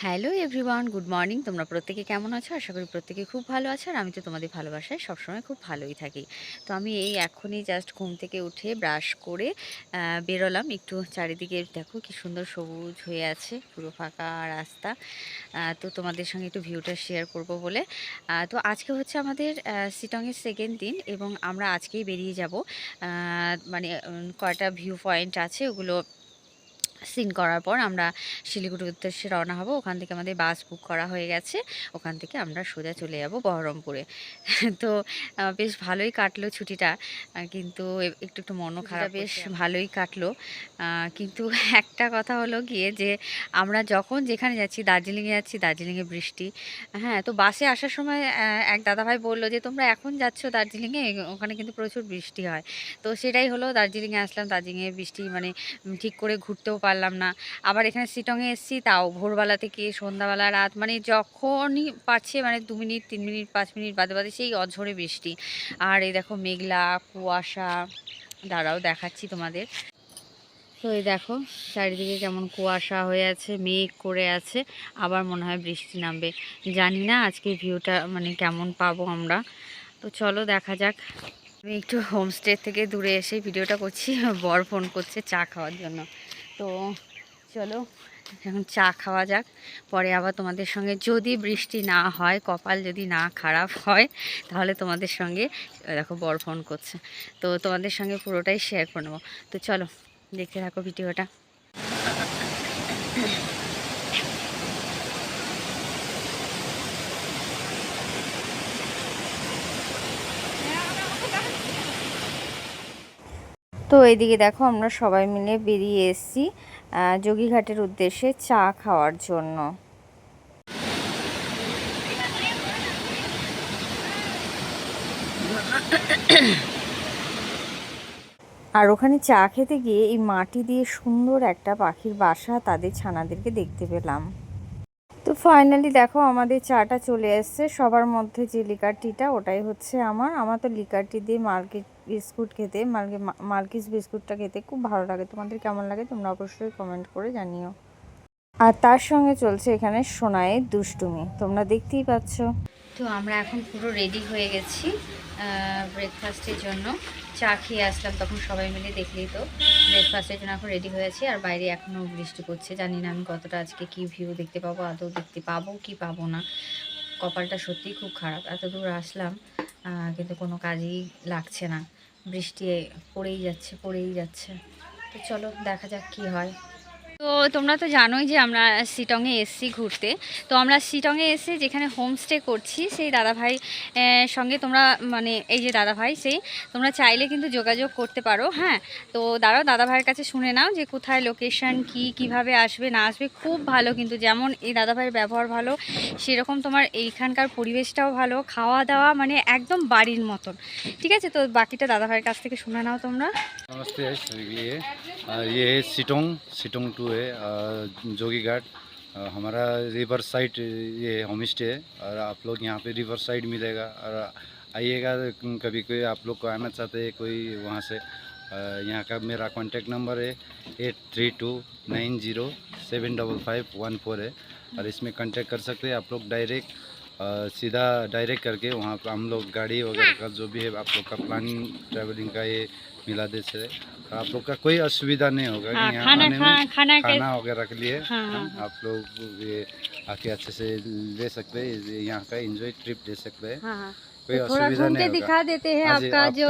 Hello everyone, good morning. তোমরা প্রত্যেকে কেমন আছো? আশা করি প্রত্যেকে খুব ভালো আছো। আর আমি তো তোমাদের ভালোবাসায় সবসময় খুব ভালোই থাকি। তো আমি এই এখনই জাস্ট ঘুম থেকে উঠে ব্রাশ করে বেরোলাম একটু চারিদিকে। দেখো কি সুন্দর সবুজ হয়ে আছে, পুরো ফাঁকা রাস্তা। তো তোমাদের সঙ্গে একটু ভিউটা শেয়ার করব বলে। তো আজকে হচ্ছে আমাদের শিলংয়ের সেকেন্ড দিন এবং আমরা আজকেই বেরিয়ে যাব। মানে কয়টা ভিউ পয়েন্ট আছে ওগুলো সিন করার পর আমরা শিলিগুড়ির উদ্দেশ্যে রওনা হব। ওখান থেকে আমাদের বাস বুক করা হয়ে গেছে। ওখান থেকে আমরা সোজা চলে যাব বহরমপুরে। তো বেশ ভালোই কাটলো ছুটিটা। কিন্তু একটু একটু মনও খারাপ, বেশ ভালোই কাটলো। কিন্তু একটা কথা হলো গিয়ে যে আমরা যখন যেখানে যাচ্ছি, দার্জিলিংয়ে যাচ্ছি, দার্জিলিংয়ে বৃষ্টি। হ্যাঁ, তো বাসে আসার সময় এক দাদাভাই বললো যে তোমরা এখন যাচ্ছ দার্জিলিংয়ে, ওখানে কিন্তু প্রচুর বৃষ্টি হয়। তো সেটাই হলো, দার্জিলিংয়ে আসলাম, দার্জিলিংয়ে বৃষ্টি মানে ঠিক করে ঘুরতেও পারলাম না। আবার এখানে শিলংয়ে এসেছি, তাও ভোরবেলা থেকে সন্ধ্যাবেলা রাত, মানে যখনই পারছে মানে 2 মিনিট 3 মিনিট 5 মিনিট বাদে বাদে সেই অঝোরে বৃষ্টি। আর এই দেখো মেঘলা কুয়াশা, দাঁড়াও দেখাচ্ছি তোমাদের। তো এই দেখো চারিদিকে কেমন কুয়াশা হয়ে আছে, মেঘ করে আছে, আবার মনে হয় বৃষ্টি নামবে। জানি না আজকে ভিউটা মানে কেমন পাবো আমরা। তো চলো দেখা যাক। আমি একটু হোমস্টে থেকে দূরে এসে ভিডিওটা করছি। বর ফোন করছে চা খাওয়ার জন্য। তো চলো এখন চা খাওয়া যাক। পরে আবার তোমাদের সঙ্গে, যদি বৃষ্টি না হয়, কপাল যদি না খারাপ হয়, তাহলে তোমাদের সঙ্গে, দেখো বর ফোন করছে, তো তোমাদের সঙ্গে পুরোটাই শেয়ার করে নেবো। তো চলো দেখতে থাকো ভিডিওটা। তো এইদিকে দেখো আমরা সবাই মিলে বেরিয়ে এসেছি যোগীঘাটের উদ্দেশ্যে চা খাওয়ার জন্য। আর ওখানে চা খেতে গিয়ে এই মাটি দিয়ে সুন্দর একটা পাখির বাসা, তাদের ছানাদেরকে দেখতে পেলাম। তো ফাইনালি দেখো আমাদের চাটা চলে এসছে। সবার মধ্যে যে লিকার টিটা, ওটাই হচ্ছে আমার তো লিকার টি দিয়ে বিস্কুট খেতে, মালকিস বিস্কুটটা খেতে খুব ভালো লাগে। তোমাদের কেমন লাগে তোমরা অবশ্যই কমেন্ট করে জানিও। আর তার সঙ্গে চলছে এখানে সোনাইয়ের দুষ্টুমি, তোমরা দেখতেই পাচ্ছ। তো আমরা এখন পুরো রেডি হয়ে গেছি ব্রেকফাস্টের জন্য। চা খেয়ে আসলাম তখন সবাই মিলে, দেখলেই তো। ব্রেকফাস্টের জন্য এখন রেডি হয়ে আছি। আর বাইরে এখনও বৃষ্টি পড়ছে, জানি না আমি কতটা আজকে কি ভিউ দেখতে পাবো, আদৌ দেখতে পাবো কি পাবো না। কপালটা সত্যিই খুব খারাপ, এত দূর আসলাম কিন্তু কোনো কাজই লাগছে না। বৃষ্টি পড়েই যাচ্ছে পড়েই যাচ্ছে। তো চলো দেখা যাক কি হয়। তো তোমরা তো জানোই যে আমরা শিলংয়ে এসেছি ঘুরতে। তো আমরা শিলংয়ে এসে যেখানে হোমস্টে করছি, সেই দাদাভাই সঙ্গে তোমরা, মানে এই যে দাদাভাই, সেই তোমরা চাইলে কিন্তু যোগাযোগ করতে পারো। হ্যাঁ, তো দাদাভাইয়ের কাছে শুনে নাও যে কোথায় লোকেশন, কিভাবে আসবে না আসবে। খুব ভালো কিন্তু, যেমন এই দাদাভাইয়ের ব্যবহার ভালো, সেরকম তোমার এইখানকার পরিবেশটাও ভালো, খাওয়া দাওয়া মানে একদম বাড়ির মতন। ঠিক আছে, তো বাকিটা দাদাভাইয়ের কাছ থেকে শুনে নাও তোমরা। नमस्ते। ये है सिटोंग टू है जोगी घाट। हमारा रिवर साइड ये होम स्टे है और आप लोग यहाँ पे रिवर साइड मिलेगा। और आइएगा कभी कोई आप लोग को आना चाहते हैं कोई वहाँ से। यहाँ का मेरा कांटेक्ट नंबर है 8329075514 है और इसमें कांटेक्ट कर सकते हैं आप लोग डायरेक्ट। सीधा डायरेक्ट करके वहाँ पर हम लोग गाड़ी वगैरह का जो भी है आप लोग का प्लानिंग ट्रैवलिंग का ये मिला देते हैं। आप लोग का कोई असुविधा नहीं होगा कि यहाँ आने में खाना वगैरह के लिए। आप लोग ये आके अच्छे से ले सकते हैं, यहाँ का एंजॉय ट्रिप ले सकते हैं। कोई तो थोड़ा असुविधा घूम नहीं के होगा। दिखा देते हैं हाँ जी, आपका जो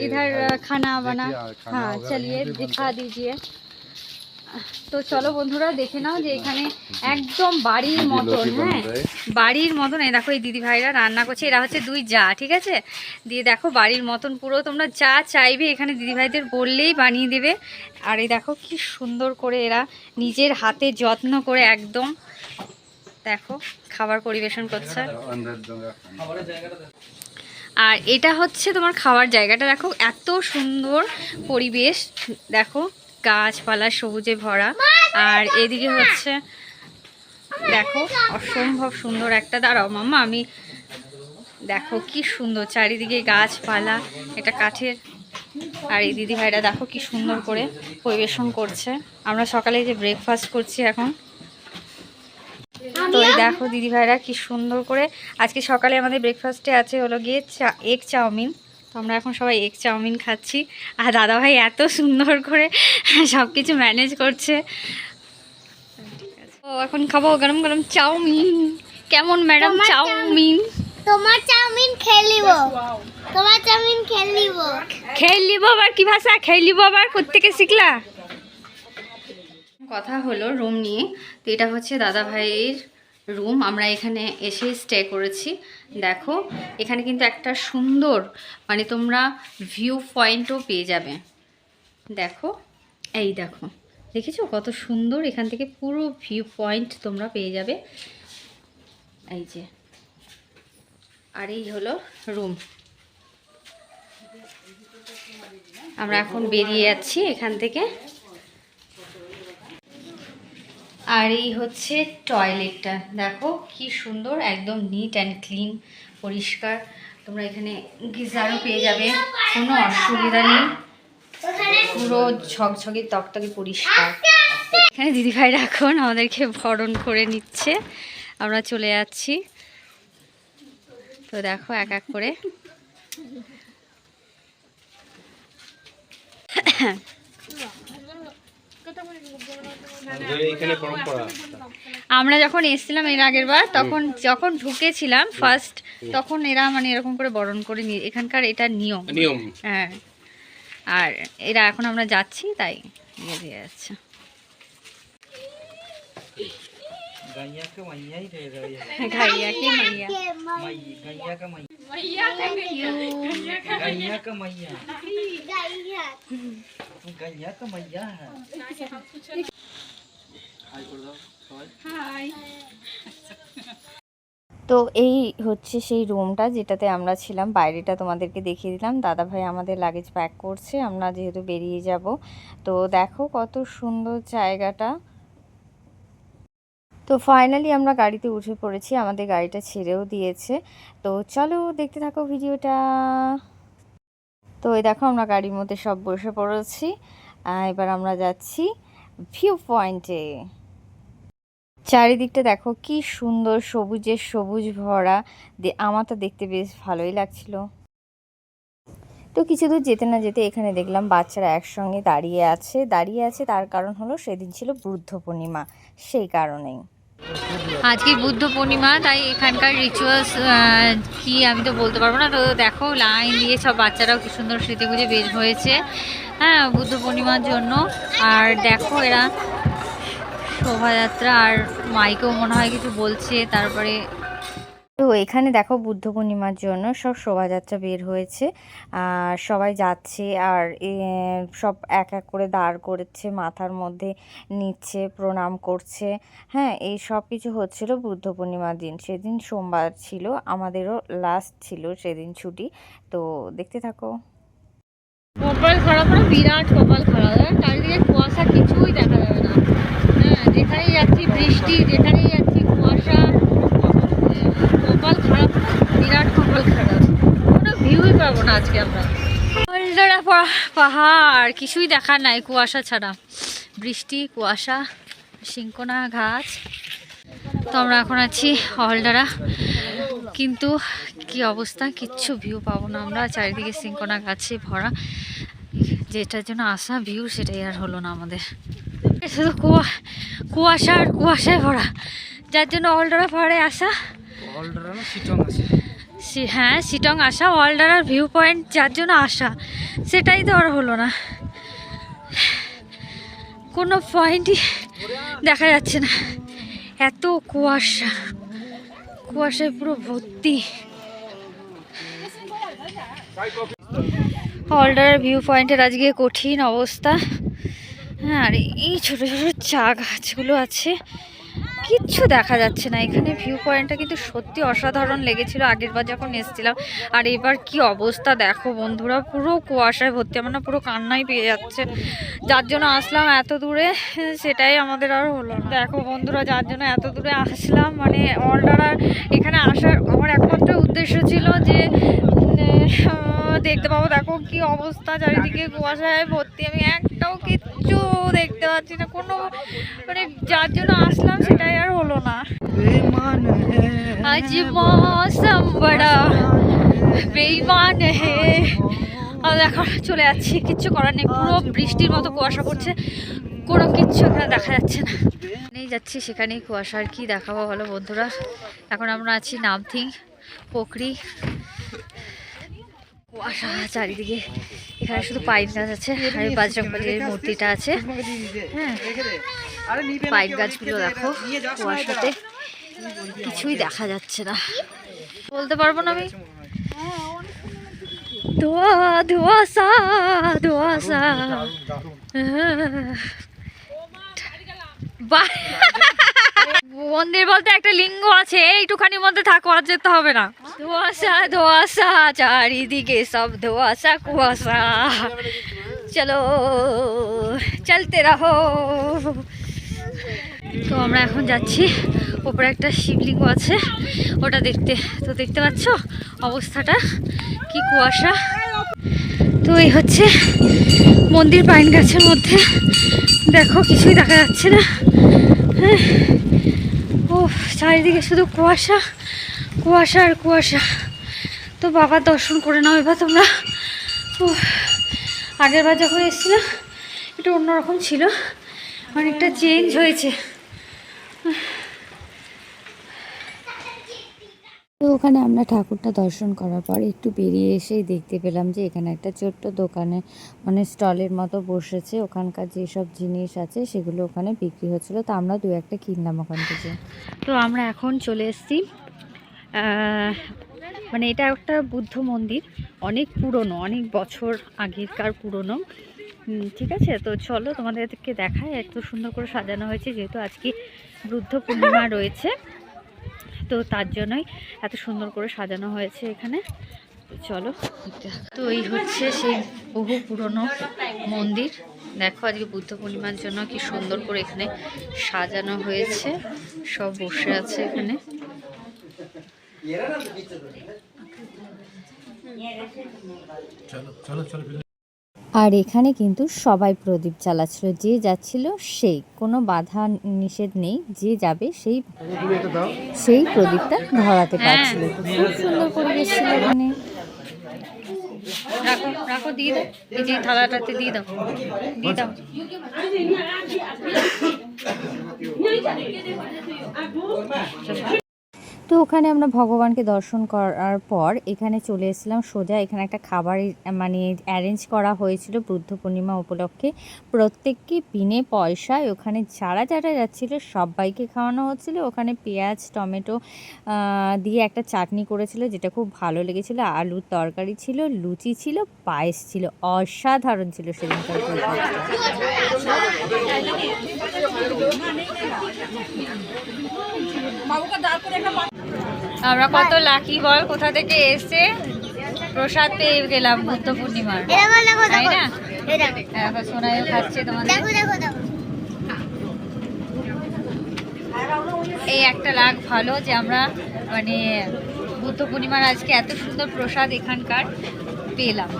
इधर खाना बना। खाना हाँ वगैरह चलिए यहाँ भी बनता दिखा है। दीजिए। তো চলো বন্ধুরা দেখে নাও যে এখানে একদম বাড়ির মতন। হ্যাঁ, বাড়ির মতন। এই দেখো এই দিদি ভাইরা রান্না করছে, এরা হচ্ছে দুই জা, ঠিক আছে। দিয়ে দেখো বাড়ির মতন পুরো, তোমরা যা চাইবে এখানে দিদি ভাইদের বললেই বানিয়ে দেবে। আর এই দেখো কি সুন্দর করে এরা নিজের হাতে যত্ন করে একদম দেখো খাবার পরিবেশন করছে। আর এটা হচ্ছে তোমার খাওয়ার জায়গাটা, দেখো এত সুন্দর পরিবেশ, দেখো গাছপালা সবুজে ভরা। আর এদিকে হচ্ছে দেখো অসম্ভব সুন্দর একটা, দাঁড়াও মাম্মা আমি, দেখো কি সুন্দর চারিদিকে গাছপালা, এটা কাঠের। আর এই দিদি ভাইরা দেখো কি সুন্দর করে পরিবেশন করছে। আমরা সকালে যে ব্রেকফাস্ট করছি এখন। তো এই দেখো দিদিভাইরা কি সুন্দর করে আজকে সকালে আমাদের ব্রেকফাস্টে আছে হলো গিয়ে এগ চাউমিন। তো আমরা এখন সবাই এগ চাউমিন খাচ্ছি আর দাদাভাই এত সুন্দর করে সব কিছু ম্যানেজ করছে। তো এখন খাবো গরম গরম চাউমিন। কেমন ম্যাডাম চাউমিন? তোমার চাউমিন খেয়ে নিব, তোমার চাউমিন খেয়ে নিব। খেয়ে নিব আবার কি ভাষা? খেয়ে নিব আবার কোত্থেকে শিখলা? কথা হলো রুম নিয়ে। তো এটা হচ্ছে দাদা ভাইয়ের রুম, আমরা এখানে এসে স্টে করেছি। দেখো এখানে কিন্তু একটা সুন্দর মানে তোমরা ভিউ পয়েন্টও পেয়ে যাবে। দেখো এই দেখো, দেখেছো কত সুন্দর? এখান থেকে পুরো ভিউ পয়েন্ট তোমরা পেয়ে যাবে। এই যে, আর এই হলো রুম। আমরা এখন বেরিয়ে যাচ্ছি এখান থেকে। আর এই হচ্ছে টয়লেটটা, দেখো কি সুন্দর, একদম নিট অ্যান্ড ক্লিন, পরিষ্কার। তোমরা এখানে গিজারও পেয়ে যাবে, কোনো অসুবিধা নেই, পুরো ঝকঝকে তকতকে পরিষ্কার। এখানে দিদিভাইরা এখন আমাদেরকে বরণ করে নিচ্ছে, আমরা চলে যাচ্ছি। তো দেখো এক এক করে আমরা যখন এসেছিলাম এর আগের বার, তখন যখন ঢুকেছিলাম ফার্স্ট, তখন এরা মানে এরকম করে বরণ করে নিয়ে, এখানকার এটা নিয়ম। হ্যাঁ, আর এরা এখন আমরা যাচ্ছি তাই নিয়ে দিয়ে যাচ্ছে। गैया का मैया ही दे रही है। गाइया की मैया, गैया का मैया, गैया गैया का मैया, गैया गैया का मैया है। हाय कर दो हाय। তো এই হচ্ছে সেই রুমটা যেটাতে আমরা ছিলাম। বাইরেটা তোমাদেরকে দেখিয়ে দিলাম। দাদা ভাই আমাদের লাগেজ প্যাক করছে, আমরা যেহেতু বেরিয়ে যাব। তো দেখো কত সুন্দর জায়গাটা। তো ফাইনালি আমরা গাড়িতে উঠে পড়েছি, আমাদের গাড়িটা ছেড়েও দিয়েছে। তো চলো দেখতে থাকো ভিডিওটা। তো এই দেখো আমরা গাড়ির মধ্যে সব বসে পড়েছি। এবার আমরা যাচ্ছি ভিউ পয়েন্টে। চারিদিকটা দেখো কি সুন্দর, সবুজের সবুজ ভরা, আমার তো দেখতে বেশ ভালোই লাগছিল। তো কিছু দূর যেতে না যেতে এখানে দেখলাম বাচ্চারা একসঙ্গে দাঁড়িয়ে আছে। তার কারণ হলো সেদিন ছিল বুদ্ধ পূর্ণিমা, সেই কারণেই। আজকে বুদ্ধ পূর্ণিমা, তাই এখানকার রিচুয়ালস কি আমি তো বলতে পারবো না। তো দেখো লাইন দিয়ে সব বাচ্চারাও কি সুন্দর সেজে গুজে বের হয়েছে, হ্যাঁ, বুদ্ধ পূর্ণিমার জন্য। আর দেখো এরা শোভাযাত্রা, আর মাইকেও মনে হয় কিছু বলছে। তারপরে তো এখানে দেখো বুদ্ধ পূর্ণিমার জন্য সব শোভাযাত্রা বের হয়েছে, আর সবাই যাচ্ছে, আর সব এক এক করে দাঁড় করেছে, মাথার মধ্যে নিচ্ছে, প্রণাম করছে। হ্যাঁ, এই সব কিছু হচ্ছিল বুদ্ধ পূর্ণিমার দিন। সেদিন সোমবার ছিল, আমাদেরও লাস্ট ছিল সেদিন ছুটি। তো দেখতে থাকো। কপাল খারাপ, বিরাট কপাল খারাপ, চারিদিকে কুয়াশা, কিছুই দেখা যাবে না। হ্যাঁ, যেখানেই যাচ্ছি বৃষ্টি, যেখানেই যাচ্ছি কুয়াশা, কপাল খারাপ, বিরাট কপাল খারাপ, কোনো ভিউই পাবো না আজকে আমরা। পাহাড় কিছুই দেখার নাই, কুয়াশা ছাড়া, বৃষ্টি, কুয়াশা, সিংকোনা গাছ। তো আমরা এখন আছি হলদারা, কিন্তু কি অবস্থা, কিচ্ছু ভিউ পাবো না আমরা, চারিদিকে সিংকোনা গাছে ভরা। যেটার জন্য আসা ভিউ সেটাই আর হলো না আমাদের, শুধু কুয়াশা আর কুয়াশায় ভরা, যার জন্য হলদারা পাহাড়ে আসা। হ্যাঁ, শিটং আসা, ওয়ালডারার ভিউ পয়েন্ট যার জন্য আসা, সেটাই তো আর হলো না। কোনো পয়েন্টই দেখা যাচ্ছে না, এত কুয়াশা, কুয়াশায় পুরো ভর্তি। ওয়ালডারার ভিউ পয়েন্টের আজকে কঠিন অবস্থা। হ্যাঁ, আর এই ছোট ছোট চা গাছগুলো আছে, কিচ্ছু দেখা যাচ্ছে না এখানে। ভিউ পয়েন্টটা কিন্তু সত্যি অসাধারণ লেগেছিল আগের বার যখন এসেছিলাম, আর এবার কি অবস্থা দেখো বন্ধুরা, পুরো কুয়াশায় ভর্তি, আমার না পুরো কান্নাই পেয়ে যাচ্ছে। যার জন্য আসলাম এত দূরে, সেটাই আমাদের আর হলো না। দেখো বন্ধুরা, যার জন্য এত দূরে আসলাম, মানে ওয়ালডারার এখানে আসার আমার একমাত্র উদ্দেশ্য ছিল যে দেখতে পাবো। দেখো কি অবস্থা, চারিদিকে কুয়াশায় ভর্তি, আমি একটাও কিচ্ছু দেখতে পাচ্ছি না, কোনো মানে যার জন্য আসলাম সেটাই আর হলো না। आज मौसम बड़ा बेईमान है। আর এখন চলে যাচ্ছি, কিচ্ছু করার নেই, পুরো বৃষ্টির মতো কুয়াশা পড়ছে, কোনো কিচ্ছু এখানে দেখা যাচ্ছে না। নেই যাচ্ছি সেখানেই কুয়াশা, আর কি দেখাবো বলো বন্ধুরা। এখন আমরা আছি নামথিং পোখরি, কুয়াশা চারিদিকে। এখানে শুধু পাইন গাছ আছে আর এই বাজরংবলীর মূর্তিটা আছে। হ্যাঁ, পাইন গাছগুলো দেখো, কুয়াশাতে কিছুই দেখা যাচ্ছে না, বলতে পারবো না আমি। ধোয়া ধোয়াশা ধোয়াশা। মন্দির বলতে একটা লিঙ্গ আছে, এইটুখানির মধ্যে থাকো, আর যেতে হবে না। ধোয়াশা ধোয়াশা চারিদিকে, সব ধোয়াশা কুয়াশা। চলো চলতে রাহো। তো আমরা এখন যাচ্ছি, ওপরে একটা শিবলিঙ্গ আছে ওটা দেখতে। তো দেখতে পাচ্ছ অবস্থাটা, কি কুয়াশা। তো এই হচ্ছে মন্দির পাইন গাছের মধ্যে, দেখো কিছুই দেখা যাচ্ছে না। হ্যাঁ, ও চারিদিকে শুধু কুয়াশা কুয়াশা আর কুয়াশা। তো বাবার দর্শন করে নাও এবার তোমরা। ও আগের বার যখন এসেছিলাম একটু অন্যরকম ছিল, অনেকটা চেঞ্জ হয়েছে। তো ওখানে আমরা ঠাকুরটা দর্শন করার পর একটু বেরিয়ে এসেই দেখতে পেলাম যে এখানে একটা ছোট্ট দোকানে মানে স্টলের মতো বসেছে, ওখানকার যেসব জিনিস আছে সেগুলো ওখানে বিক্রি হচ্ছিলো। তো আমরা দু একটা কিনলাম ওখান থেকে। তো আমরা এখন চলে এসেছি, মানে এটা একটা বুদ্ধ মন্দির, অনেক পুরনো, অনেক বছর আগেকার পুরনো। ঠিক আছে, তো চলো তোমাদেরকে দেখায়। এত সুন্দর করে সাজানো হয়েছে, যেহেতু আজকে বুদ্ধ পূর্ণিমা রয়েছে, তো তার জন্যই এত সুন্দর করে সাজানো হয়েছে এখানে। তো চলো। তো এই হচ্ছে সেই বহু পুরনো মন্দির, দেখো আজকে বুদ্ধ পূর্ণিমার জন্য কি সুন্দর করে এখানে সাজানো হয়েছে, সব বসে আছে এখানে। আর এখানে কিন্তু সবাই প্রদীপ জ্বালাচ্ছিল, যে যাচ্ছিল সেই, কোনো বাধা নিষেধ নেই, যে যাবে সেই প্রদীপটা ধরাতে পারছিল। তো খুব সুন্দর পরিবেশ ছিল এখানে। রাখো রাখো, দিয়ে দাও, এই যে থালাটাতে দিয়ে দাও, দিয়ে দাও। তো ওখানে আমরা ভগবানকে দর্শন করার পর এখানে চলে এসেছিলাম সোজা। এখানে একটা খাবার মানে অ্যারেঞ্জ করা হয়েছিল বুদ্ধ পূর্ণিমা উপলক্ষে, প্রত্যেককে বিনে পয়সায় ওখানে যারা যারা যাচ্ছিল সবাইকে খাওয়ানো হচ্ছিল। ওখানে পেঁয়াজ টমেটো দিয়ে একটা চাটনি করেছিল, যেটা খুব ভালো লেগেছিলো। আলুর তরকারি ছিল, লুচি ছিল, পায়েস ছিল, অসাধারণ ছিল সেদিনকার আমরা কত লাকি বল, কোথা থেকে এসে প্রসাদ পেয়ে গেলাম বুদ্ধ পূর্ণিমার, তাই না? এখন সোনাইও খাচ্ছে তোমাদের। এই একটা লাখ ভালো যে আমরা মানে বুদ্ধ পূর্ণিমার আজকে এত সুন্দর প্রসাদ এখানকার পেলাম।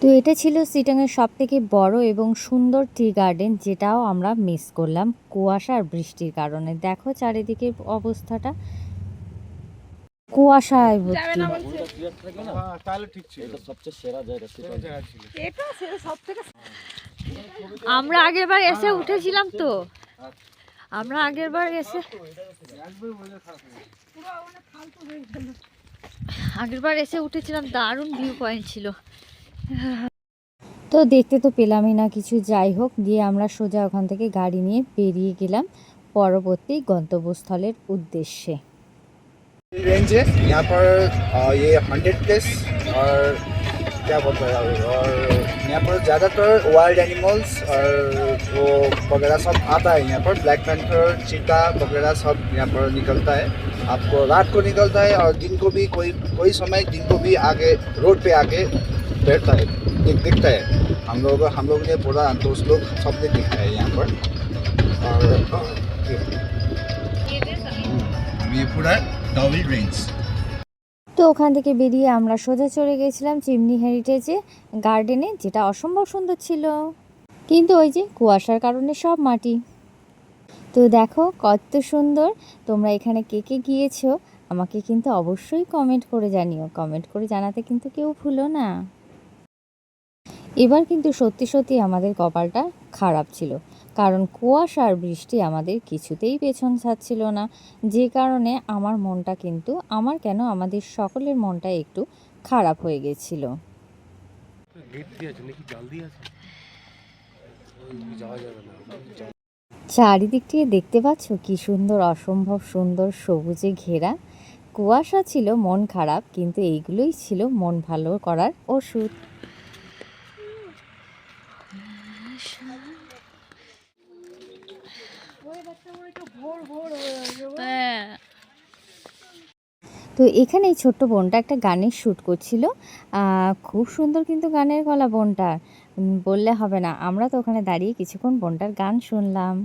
তো এটা ছিল সিটাংয়ের সব থেকে বড় এবং সুন্দর টি গার্ডেন, যেটাও আমরা মিস করলাম কুয়াশা আর বৃষ্টির কারণে। দেখো চারিদিকের অবস্থাটা, কুয়াশায় ভর্তি। আমরা আগের বার এসে উঠেছিলাম, তো আমরা আগের বার এসে উঠেছিলাম, দারুণ ভিউ পয়েন্ট ছিল। তো দেখতে তো পেলামই না কিছু, যাই হোক, দিয়ে আমরা সোজা ওখান থেকে গাড়ি নিয়ে বেরিয়ে গেলাম পরবর্তী গন্তব্যস্থলের উদ্দেশ্যে। रेंज है यहाँ पर ये 100 प्लस और क्या बोलते हैं और यहाँ पर ज़्यादातर वाइल्ड एनिमल्स और वो वगैरह सब आता है। यहाँ पर ब्लैक पैंथर चीता वगैरह सब यहाँ पर निकलता है। आपको रात को निकलता है और दिन को भी कोई समय दिन को भी आगे रोड पे आके बैठता है, दिखता है। हम लोग ने पूरा दोस्त लोग सबने दिखा है यहाँ पर। और ये पूरा ডাউলি রেঞ্জ। তো ওখান থেকে বেরিয়ে আমরা সোজা চলে গেছিলাম চিমনি হেরিটেজে গার্ডেনে, যেটা অসম্ভব সুন্দর ছিল, কিন্তু ওই যে কুয়াশার কারণে সব মাটি। তো দেখো কত সুন্দর। তোমরা এখানে কে কে গিয়েছো আমাকে কিন্তু অবশ্যই কমেন্ট করে জানিও, কমেন্ট করে জানাতে কিন্তু কেউ ভুলো না। এবার কিন্তু সত্যি সত্যি আমাদের কপালটা খারাপ ছিল, কারণ কুয়াশা আর বৃষ্টি আমাদের কিছুতেই পেছন ছাড়ছিল না, যে কারণে আমার মনটা কিন্তু আমাদের সকলের মনটা একটু খারাপ হয়ে গেছিল। চারিদিক থেকে দেখতে পাচ্ছ কি সুন্দর, অসম্ভব সুন্দর সবুজে ঘেরা। কুয়াশা ছিল মন খারাপ, কিন্তু এইগুলোই ছিল মন ভালো করার ওষুধ। তো এখানে এই ছোট্ট বোনটা একটা গানের শ্যুট করছিল, খুব সুন্দর কিন্তু গানের গলা বোনটার, বললে হবে না। আমরা তো ওখানে দাঁড়িয়ে কিছুক্ষণ বোনটার গান শুনলাম।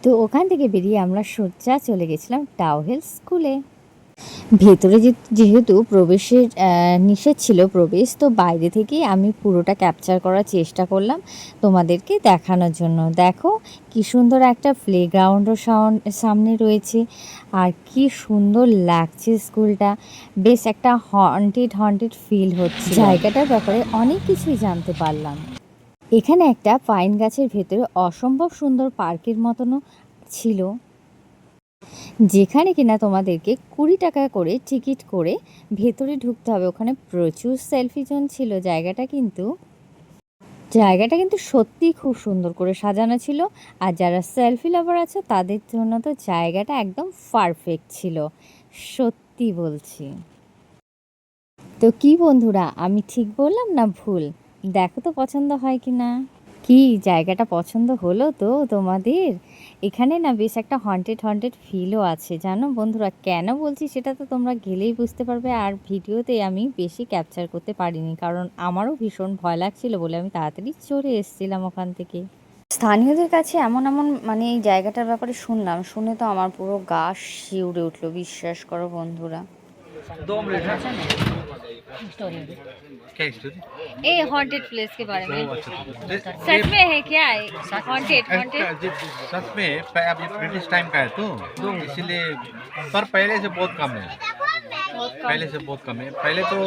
তো ওখান থেকে বেরিয়ে আমরা সোজা চলে গেছিলাম টাউহেল স্কুলে। ভেতরে যেহেতু প্রবেশের নিষেধ ছিল প্রবেশ, তো বাইরে থেকেই আমি পুরোটা ক্যাপচার করার চেষ্টা করলাম তোমাদেরকে দেখানোর জন্য। দেখো কি সুন্দর একটা প্লেগ্রাউন্ডও সামনে রয়েছে, আর কি সুন্দর লাগছে স্কুলটা। বেশ একটা হন্টেড ফিল হচ্ছে। জায়গাটার ব্যাপারে অনেক কিছুই জানতে পারলাম। এখানে একটা পাইন গাছের ভেতরে অসম্ভব সুন্দর পার্কের মতনও ছিল, যেখানে কিনা তোমাদেরকে 20 টাকা করে টিকিট করে ভেতরে ঢুকতে হবে। ওখানে প্রচুর সেলফি জোন ছিল। জায়গাটা কিন্তু সত্যিই খুব সুন্দর করে সাজানো ছিল, আর যারা সেলফি লাভার আছে তাদের জন্য তো জায়গাটা একদম পারফেক্ট ছিল, সত্যি বলছি। তো কি বন্ধুরা, আমি ঠিক বললাম না ভুল? দেখো তো পছন্দ হয় কি না। কি জায়গাটা পছন্দ হলো তো তোমাদের? এখানে না বেশ একটা হন্টেড ফিলও আছে, জানো বন্ধুরা। কেন বলছি সেটা তো তোমরা গেলেই বুঝতে পারবে। আর ভিডিওতে আমি বেশি ক্যাপচার করতে পারিনি, কারণ আমারও ভীষণ ভয় লাগছিল বলে আমি তাড়াতাড়ি চলে এসেছিলাম ওখান থেকে। স্থানীয়দের কাছে এমন মানে এই জায়গাটার ব্যাপারে শুনে তো আমার পুরো গা শিউরে উঠলো, বিশ্বাস করো বন্ধুরা। 2 मिनट है क्या स्टोरी ए हॉन्टेड प्लेस के बारे में अच्छा सच में है क्या? हॉन्टेड सच में अभी ब्रिटिश टाइम का है तो इसीलिए, पर पहले से बहुत कम है। पहले तो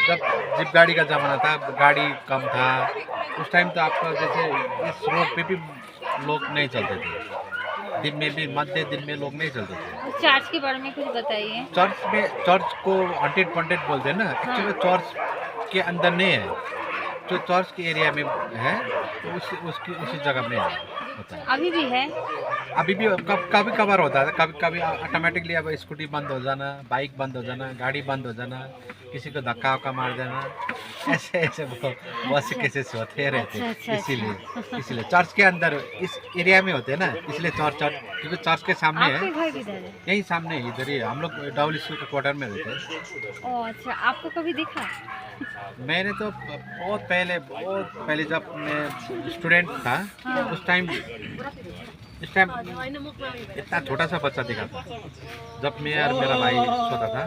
जब जीप गाड़ी का जमाना था, गाड़ी कम था उस टाइम, तो आपका जैसे इस रोड पे भी लोग नहीं चलते थे, दिन में भी मध्य दिन में लोग नहीं चलते थे। चर्च के बारे में कुछ बताइए। चर्च को हॉन्टेड बोलते हैं ना, एक्चुअली चर्च के अंदर नहीं है, जो चर्च के एरिया में है तो उसी जगह में होता है। अभी भी है? अभी भी कभी कभार होता है, कभी ऑटोमेटिकली अब स्कूटी बंद हो जाना, बाइक बंद हो जाना, गाड़ी बंद हो जाना, किसी को धक्का वक्का मार देना, ऐसे बहुत से केसेस होते रहते हैं। इसीलिए चर्च के अंदर इस एरिया में होते हैं ना, इसलिए चर्च क्योंकि चर्च के सामने है, यही सामने इधर ही हम लोग डबल स्कूल के क्वार्टर में रहते हैं। ओह अच्छा, आपको कभी दिखा? मैंने तो बहुत पहले जब मैं स्टूडेंट था उस टाइम इतना छोटा सा बच्चा दिखा था, जब मैं और मेरा भाई सोता था,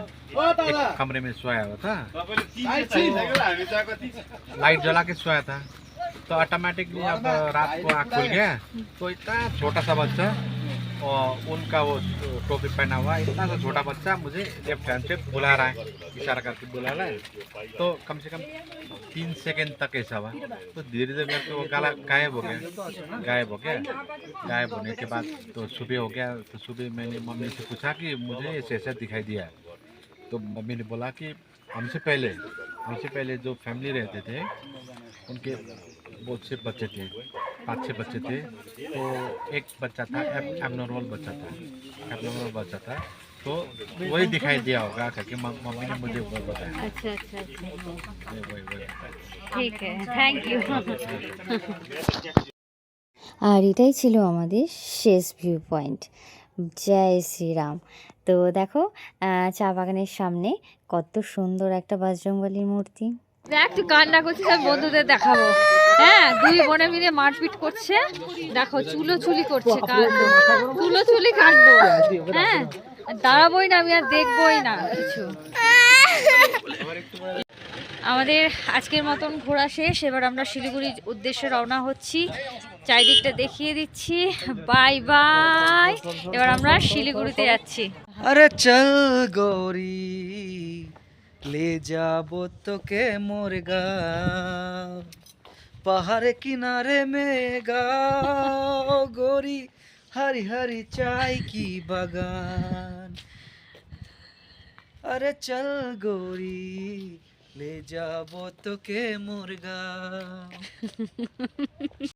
एक कमरे में सोया हुआ था, लाइट जला के सोया था, तो ऑटोमेटिकली अब रात को आँख खुल गया तो इतना छोटा सा बच्चा, और उनका वो टोपी पहना हुआ इतना सा छोटा बच्चा मुझे लेफ्ट हैंड से बुला रहा है, इशारा करके बुला रहा है, तो कम से कम 3 सेकंड तक ऐसा हुआ, तो धीरे धीरे करके वो गाला गायब हो गया। गायब होने के बाद तो सुबह हो गया, तो सुबह मैंने मम्मी से पूछा कि मुझे ऐसा दिखाई दिया, तो मम्मी ने बोला कि हमसे पहले जो फैमिली रहते थे उनके बहुत से बच्चे थे, 5-6 बच्चे थे, तो एक बच्चा था एबनॉर्मल बच्चा था, तो वही दिखाई दिया होगा करके मम्मी ने मुझे वो बताया। अच्छा वही ঠিক আছে, থ্যাংক ইউ। আর এটাই ছিল আমাদের শেষ ভিউ পয়েন্ট। জয় শ্রীরাম। তো দেখো চা বাগানের সামনে কত সুন্দর একটা বজরংবলীর মূর্তি। দেখ তুই কান্না করছিস, আমি বন্ধুদের দেখাবো। হ্যাঁ, 2 বোনে মিলে মারপিট করছে, দেখো চুলোচুলি করছে, চুলোচুলি কাটবো। হ্যাঁ, দাঁড়াবোই না আমি, আর দেখবোই না কিছু। আমাদের আজকের মতন ঘোরা শেষ, এবার আমরা শিলিগুড়ির উদ্দেশ্যে রওনা হচ্ছি। চারিদিকটা দেখিয়ে দিচ্ছি। বাই বাই, এবার আমরা শিলিগুড়িতে যাচ্ছি। अरे चल गोरी ले जाबो तो के मोर गाँव पहाड़ किनारे में गाँव गोरी हरी हरी चाय की बागान अरे चल गोरी ले जाबो तो के मोर गाँव